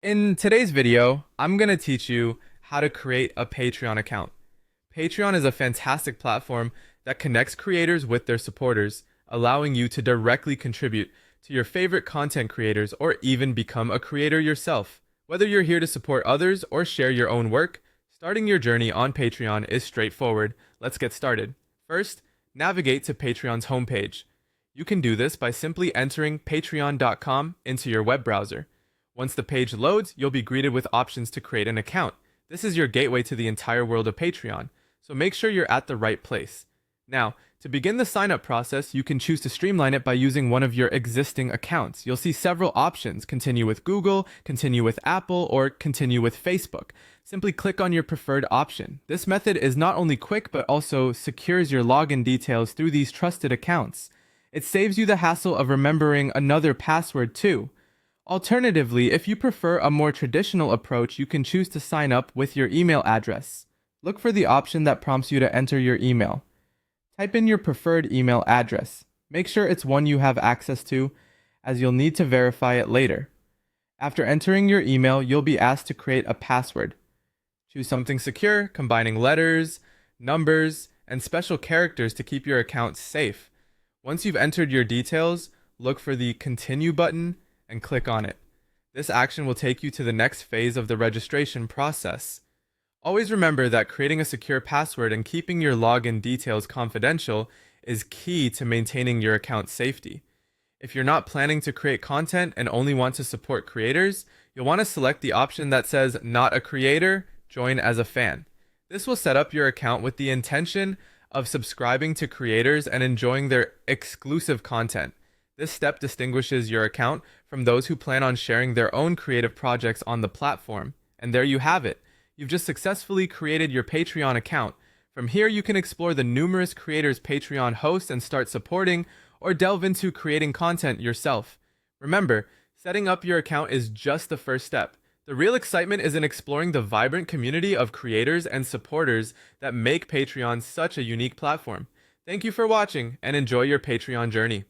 In today's video, I'm going to teach you how to create a Patreon account. Patreon is a fantastic platform that connects creators with their supporters, allowing you to directly contribute to your favorite content creators or even become a creator yourself. Whether you're here to support others or share your own work, starting your journey on Patreon is straightforward. Let's get started. First, navigate to Patreon's homepage. You can do this by simply entering patreon.com into your web browser. Once the page loads, you'll be greeted with options to create an account. This is your gateway to the entire world of Patreon, so make sure you're at the right place. Now, to begin the sign-up process, you can choose to streamline it by using one of your existing accounts. You'll see several options: continue with Google, continue with Apple, or continue with Facebook. Simply click on your preferred option. This method is not only quick, but also secures your login details through these trusted accounts. It saves you the hassle of remembering another password too. Alternatively, if you prefer a more traditional approach, you can choose to sign up with your email address. Look for the option that prompts you to enter your email. Type in your preferred email address. Make sure it's one you have access to, as you'll need to verify it later. After entering your email, you'll be asked to create a password. Choose something secure, combining letters, numbers, and special characters to keep your account safe. Once you've entered your details, look for the Continue button and click on it. This action will take you to the next phase of the registration process. Always remember that creating a secure password and keeping your login details confidential is key to maintaining your account's safety. If you're not planning to create content and only want to support creators, you'll want to select the option that says "Not a creator, join as a fan." This will set up your account with the intention of subscribing to creators and enjoying their exclusive content. This step distinguishes your account from those who plan on sharing their own creative projects on the platform. And there you have it. You've just successfully created your Patreon account. From here, you can explore the numerous creators Patreon hosts and start supporting or delve into creating content yourself. Remember, setting up your account is just the first step. The real excitement is in exploring the vibrant community of creators and supporters that make Patreon such a unique platform. Thank you for watching and enjoy your Patreon journey.